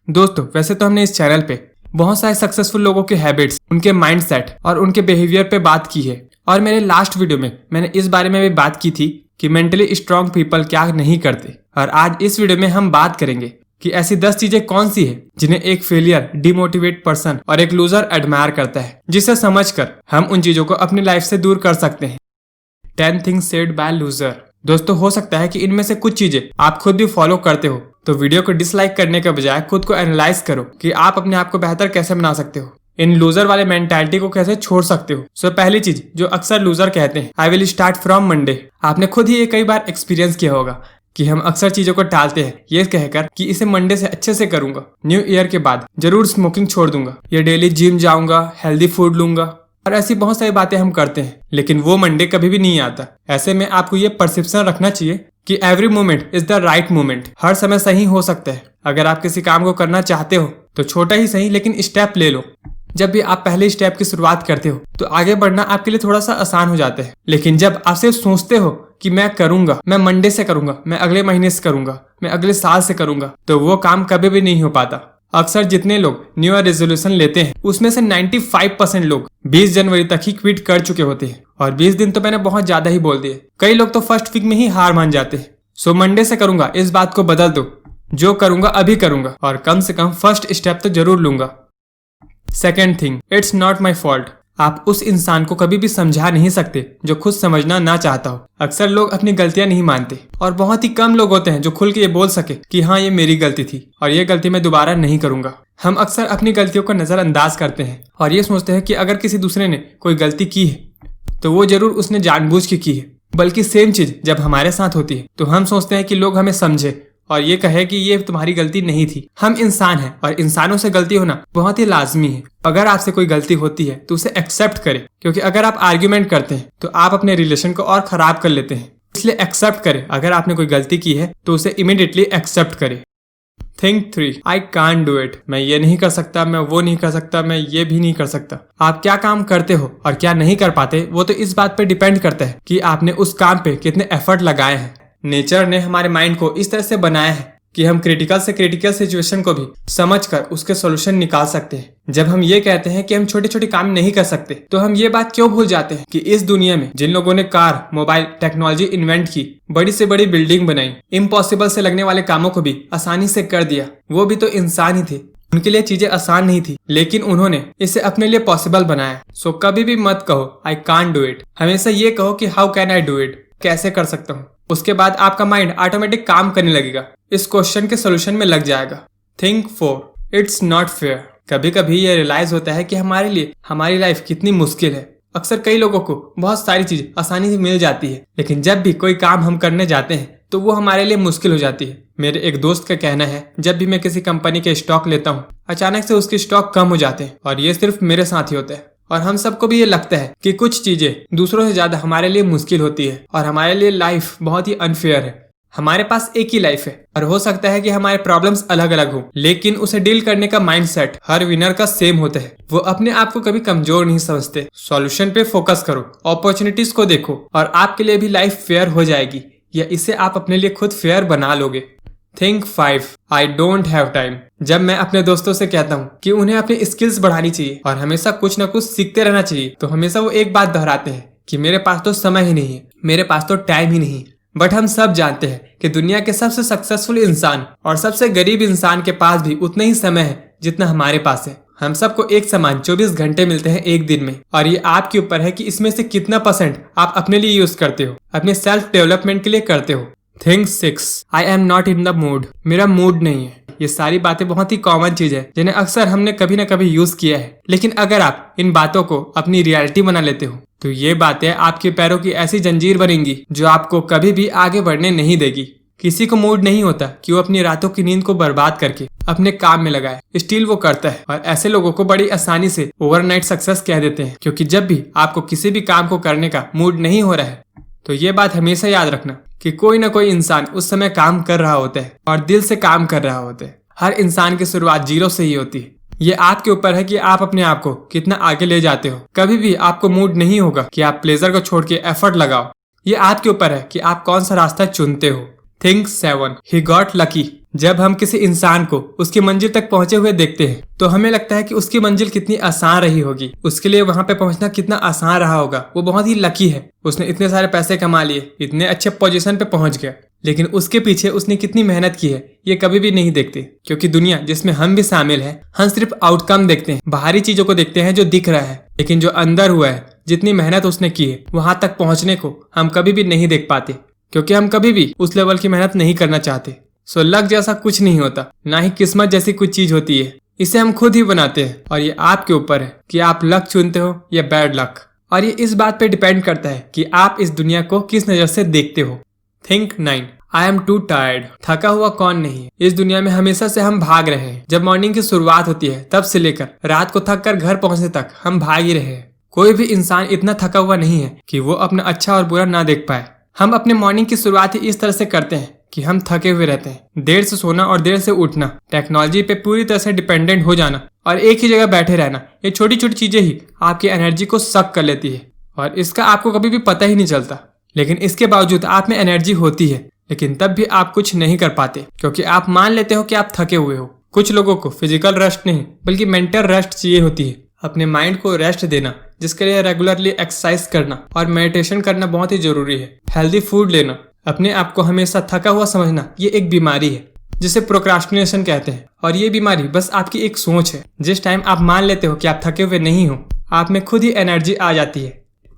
दोस्तों, वैसे तो हमने इस चैनल पे बहुत सारे सक्सेसफुल लोगों के हैबिट्स, उनके माइंडसेट और उनके बिहेवियर पे बात की है। और मेरे लास्ट वीडियो में मैंने इस बारे में भी बात की थी कि मेंटली स्ट्रांग पीपल क्या नहीं करते। और आज इस वीडियो में हम बात करेंगे कि ऐसी 10 चीजें कौन सी है जिन्हें एक फेलियर, डिमोटिवेट पर्सन और एक लूजर एडमायर करता है, जिसे समझकर हम उन चीजों को अपनी लाइफ से दूर कर सकते हैं। 10 थिंग्स सेड बाय लूजर। दोस्तों, हो सकता है कि इनमें से कुछ चीजें आप खुद भी फॉलो करते हो, तो वीडियो को डिसलाइक करने के बजाय खुद को एनालाइज करो कि आप अपने आप को बेहतर कैसे बना सकते हो, इन लूजर वाले मेंटालिटी को कैसे छोड़ सकते हो। सो पहली चीज जो अक्सर लूजर कहते हैं, I will start from Monday. आपने खुद ही ये कई बार एक्सपीरियंस किया होगा कि हम अक्सर चीजों को टालते हैं ये कहकर कि इसे मंडे से अच्छे से करूंगा, न्यू ईयर के बाद जरूर स्मोकिंग छोड़ दूंगा, ये डेली जिम जाऊंगा, हेल्दी फूड लूंगा, और ऐसी बहुत सारी बातें हम करते हैं। लेकिन वो मंडे कभी भी नहीं आता। ऐसे में आपको ये परसेप्शन रखना चाहिए कि every moment is the right moment. हर समय सही हो सकता है। अगर आप किसी काम को करना चाहते हो तो छोटा ही सही लेकिन स्टेप ले लो। जब भी आप पहले स्टेप की शुरुआत करते हो तो आगे बढ़ना आपके लिए थोड़ा सा आसान हो जाता है। लेकिन जब आप सिर्फ सोचते हो कि मैं करूंगा, मैं मंडे से करूंगा, मैं अगले महीने से करूंगा, मैं अगले साल से करूंगा, तो वो काम कभी भी नहीं हो पाता। अक्सर जितने लोग न्यू ईयर रेजोल्यूशन लेते हैं उसमें से 95% लोग 20 जनवरी तक ही क्विट कर चुके होते हैं। और 20 दिन तो मैंने बहुत ज्यादा ही बोल दिए। कई लोग तो फर्स्ट वीक में ही हार मान जाते हैं। सो मंडे से करूंगा, इस बात को बदल दो। जो करूंगा अभी करूंगा और कम से कम फर्स्ट स्टेप तो जरूर लूंगा। Second thing, it's not my fault. आप उस इंसान को कभी भी समझा नहीं सकते जो खुद समझना ना चाहता हो। अक्सर लोग अपनी गलतियां नहीं मानते और बहुत ही कम लोग होते हैं जो खुल के ये बोल सके कि हाँ, ये मेरी गलती थी और ये गलती मैं दोबारा नहीं करूंगा। हम अक्सर अपनी गलतियों को नजरअंदाज करते हैं और ये सोचते हैं कि अगर किसी दूसरे ने कोई गलती की है तो वो जरूर उसने जानबूझ के की है। बल्कि सेम चीज जब हमारे साथ होती है तो हम सोचते हैं कि लोग हमें समझे और ये कहे कि ये तुम्हारी गलती नहीं थी। हम इंसान हैं और इंसानों से गलती होना बहुत ही लाजमी है। अगर आपसे कोई गलती होती है तो उसे एक्सेप्ट करें, क्योंकि अगर आप आर्ग्यूमेंट करते हैं तो आप अपने रिलेशन को और खराब कर लेते हैं। इसलिए एक्सेप्ट करें। अगर आपने कोई गलती की है तो उसे इमीडिएटली एक्सेप्ट करें। Think 3, I can't do it. मैं ये नहीं कर सकता, मैं वो नहीं कर सकता, मैं ये भी नहीं कर सकता। आप क्या काम करते हो और क्या नहीं कर पाते वो तो इस बात पे डिपेंड करता है कि आपने उस काम पे कितने एफर्ट लगाए हैं। नेचर ने हमारे माइंड को इस तरह से बनाया है कि हम क्रिटिकल से क्रिटिकल सिचुएशन को भी समझकर उसके सॉल्यूशन निकाल सकते हैं। जब हम ये कहते हैं कि हम छोटे छोटे काम नहीं कर सकते तो हम ये बात क्यों भूल जाते हैं कि इस दुनिया में जिन लोगों ने कार, मोबाइल, टेक्नोलॉजी इन्वेंट की, बड़ी से बड़ी बिल्डिंग बनाई, इम्पॉसिबल से लगने वाले कामों को भी आसानी से कर दिया, वो भी तो इंसान ही थे। उनके लिए चीजें आसान नहीं थी लेकिन उन्होंने इसे अपने लिए पॉसिबल बनाया। सो कभी भी मत कहो आई कांट डू इट। हमेशा ये कहो कि how can I do it, कैसे कर सकता हूँ। उसके बाद आपका माइंड ऑटोमेटिक काम करने लगेगा, इस क्वेश्चन के सोल्यूशन में लग जाएगा। Think 4, it's not fair. कभी कभी ये रियलाइज होता है कि हमारे लिए हमारी लाइफ कितनी मुश्किल है। अक्सर कई लोगों को बहुत सारी चीज आसानी से मिल जाती है, लेकिन जब भी कोई काम हम करने जाते हैं तो वो हमारे लिए मुश्किल हो जाती है। मेरे एक दोस्त का कहना है, जब भी मैं किसी कंपनी के स्टॉक लेता हूँ अचानक से उसके स्टॉक कम हो जाते हैं और ये सिर्फ मेरे साथ ही होता है। और हम सबको भी ये लगता है कि कुछ चीजें दूसरों से ज्यादा हमारे लिए मुश्किल होती है और हमारे लिए लाइफ बहुत ही अनफेयर है। हमारे पास एक ही लाइफ है और हो सकता है कि हमारे प्रॉब्लम्स अलग अलग हो, लेकिन उसे डील करने का माइंडसेट हर विनर का सेम होता है। वो अपने आप को कभी कमजोर नहीं समझते। सॉल्यूशन पे फोकस करो, अपॉर्चुनिटीज को देखो और आपके लिए भी लाइफ फेयर हो जाएगी, या इसे आप अपने लिए खुद फेयर बना लोगे। Think 5, I don't have time. जब मैं अपने दोस्तों से कहता हूँ कि उन्हें अपनी स्किल्स बढ़ानी चाहिए और हमेशा कुछ न कुछ सीखते रहना चाहिए तो हमेशा वो एक बात दोहराते हैं कि मेरे पास तो समय ही नहीं है, मेरे पास तो टाइम ही नहीं। बट हम सब जानते हैं कि दुनिया के सबसे सक्सेसफुल इंसान और सबसे गरीब इंसान के पास भी उतना ही समय है जितना हमारे पास है। हम सबको एक समान 24 घंटे मिलते हैं एक दिन में और ये आपके ऊपर है कि इसमें से कितना % आप अपने लिए यूज करते हो, अपने सेल्फ डेवलपमेंट के लिए करते हो। Think 6, I am not in the mood. मेरा मूड नहीं है। ये सारी बातें बहुत ही कॉमन चीज है जिन्हें अक्सर हमने कभी न कभी यूज किया है। लेकिन अगर आप इन बातों को अपनी रियलिटी बना लेते हो तो ये बातें आपके पैरों की ऐसी जंजीर बनेंगी जो आपको कभी भी आगे बढ़ने नहीं देगी। किसी को मूड नहीं होता कि वो अपनी रातों की नींद को बर्बाद करके अपने काम में लगाए, स्टिल वो करता है। और ऐसे लोगों को बड़ी आसानी से ओवरनाइट सक्सेस कह देते हैं, क्योंकि जब भी आपको किसी भी काम को करने का मूड नहीं हो रहा है तो ये बात हमेशा याद रखना कि कोई ना कोई इंसान उस समय काम कर रहा होता है और दिल से काम कर रहा होता है। हर इंसान की शुरुआत 0 से ही होती है। ये आपके ऊपर है कि आप अपने आप को कितना आगे ले जाते हो। कभी भी आपको मूड नहीं होगा कि आप प्लेजर को छोड़ के एफर्ट लगाओ। ये आपके ऊपर है कि आप कौन सा रास्ता चुनते हो। Think 7, he got lucky. जब हम किसी इंसान को उसकी मंजिल तक पहुंचे हुए देखते हैं तो हमें लगता है कि उसकी मंजिल कितनी आसान रही होगी, उसके लिए वहां पे पहुंचना कितना आसान रहा होगा, वो बहुत ही लकी है, उसने इतने सारे पैसे कमा लिए, इतने अच्छे पोजीशन पे पहुंच गया। लेकिन उसके पीछे उसने कितनी मेहनत की है ये कभी भी नहीं देखते, क्योंकि दुनिया जिसमें हम भी शामिल हैं, हम सिर्फ आउटकम देखते हैं, बाहरी चीजों को देखते हैं जो दिख रहा है, लेकिन जो अंदर हुआ है, जितनी मेहनत उसने की है, वहां तक पहुंचने को हम कभी भी नहीं देख पाते, क्योंकि हम कभी भी उस लेवल की मेहनत नहीं करना चाहते। सो लक जैसा कुछ नहीं होता, ना ही किस्मत जैसी कुछ चीज होती है, इसे हम खुद ही बनाते हैं और ये आपके ऊपर है कि आप लक चुनते हो या बैड लक। और ये इस बात पे डिपेंड करता है कि आप इस दुनिया को किस नजर से देखते हो। Think 9 I am to tired. थका हुआ कौन नहीं है? इस दुनिया में हमेशा से हम भाग रहे हैं। जब मॉर्निंग की शुरुआत होती है तब से लेकर रात को थक कर घर पहुंचने तक हम भाग ही रहे हैं। कोई भी इंसान इतना थका हुआ नहीं है कि वो अपना अच्छा और बुरा ना देख पाए। हम अपने मॉर्निंग की शुरुआत ही इस तरह से करते हैं कि हम थके हुए रहते हैं। देर से सोना और देर से उठना, टेक्नोलॉजी पे पूरी तरह से डिपेंडेंट हो जाना और एक ही जगह बैठे रहना, ये छोटी छोटी चीजें ही आपकी एनर्जी को सक कर लेती है और इसका आपको कभी भी पता ही नहीं चलता। लेकिन इसके बावजूद आप में एनर्जी होती है, लेकिन तब भी आप कुछ नहीं कर पाते, क्योंकि आप मान लेते हो कि आप थके हुए हो। कुछ लोगों को फिजिकल रेस्ट नहीं बल्कि मेंटल रेस्ट चाहिए होती है, अपने माइंड को रेस्ट देना, जिसके लिए रेगुलरली एक्सरसाइज करना और मेडिटेशन करना बहुत ही जरूरी है। हेल्दी फूड लेना, अपने आप को हमेशा थका हुआ समझना, ये एक बीमारी है जिसे प्रोक्रास्टिनेशन कहते हैं। और ये बीमारी बस आपकी एक सोच है। जिस टाइम आप मान लेते हो कि आप थके हुए नहीं हो, आप में खुद ही एनर्जी आ जाती है।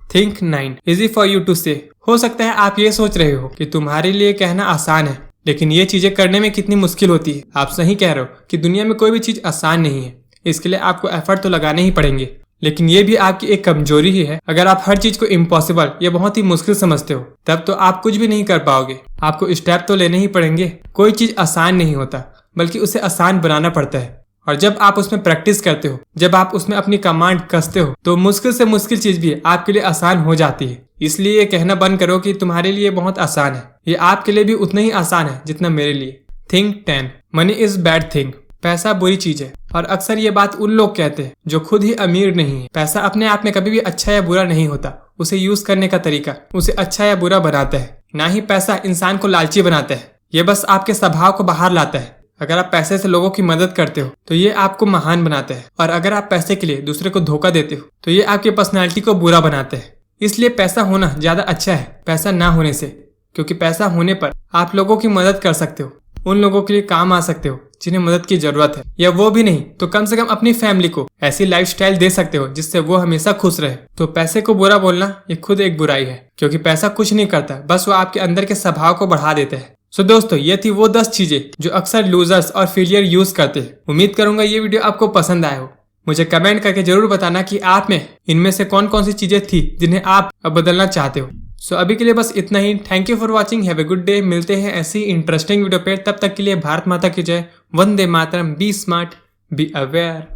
Think 9 easy for you to say. हो सकता है आप ये सोच रहे हो कि तुम्हारे लिए कहना आसान है, लेकिन ये चीजें करने में कितनी मुश्किल होती है। आप सही कह रहे हो कि दुनिया में कोई भी चीज आसान नहीं है, इसके लिए आपको एफर्ट तो लगाने ही पड़ेंगे। लेकिन ये भी आपकी एक कमजोरी ही है। अगर आप हर चीज को इम्पॉसिबल या बहुत ही मुश्किल समझते हो, तब तो आप कुछ भी नहीं कर पाओगे। आपको स्टेप तो लेने ही पड़ेंगे। कोई चीज आसान नहीं होता, बल्कि उसे आसान बनाना पड़ता है। और जब आप उसमें प्रैक्टिस करते हो, जब आप उसमें अपनी कमांड कसते हो, तो मुश्किल से मुश्किल चीज भी आपके लिए आसान हो जाती है। इसलिए ये कहना बंद करो कि तुम्हारे लिए बहुत आसान है। ये आपके लिए भी उतना ही आसान है जितना मेरे लिए। Think 10 money is bad thing. पैसा बुरी चीज है, और अक्सर ये बात उन लोग कहते हैं जो खुद ही अमीर नहीं है। पैसा अपने आप में कभी भी अच्छा या बुरा नहीं होता, उसे यूज करने का तरीका उसे अच्छा या बुरा बनाता है। ना ही पैसा इंसान को लालची बनाता है, ये बस आपके स्वभाव को बाहर लाता है। अगर आप पैसे से लोगों की मदद करते हो तो ये आपको महान बनाता है, और अगर आप पैसे के लिए दूसरे को धोखा देते हो तो ये आपकी पर्सनैलिटी को बुरा बनाता है। इसलिए पैसा होना ज्यादा अच्छा है पैसा ना होने से, क्योंकि पैसा होने पर आप लोगों की मदद कर सकते हो, उन लोगों के लिए काम आ सकते हो जिन्हें मदद की जरूरत है, या वो भी नहीं तो कम से कम अपनी फैमिली को ऐसी लाइफस्टाइल दे सकते हो जिससे वो हमेशा खुश रहे। तो पैसे को बुरा बोलना ये खुद एक बुराई है, क्योंकि पैसा कुछ नहीं करता, बस वो आपके अंदर के स्वभाव को बढ़ा देते हैं। सो दोस्तों, ये थी वो 10 चीजें जो अक्सर लूजर्स और फेलियर यूज करते हैं। उम्मीद करूंगा ये वीडियो आपको पसंद आया हो। मुझे कमेंट करके जरूर बताना कि आप में इनमें से कौन कौन सी चीजें थी जिन्हें आप अब बदलना चाहते हो। सो अभी के लिए बस इतना ही। Thank you for watching. Have a good day. मिलते हैं ऐसी इंटरेस्टिंग वीडियो पे। तब तक के लिए भारत माता की जय। वंदे मातरम। Be smart, be aware.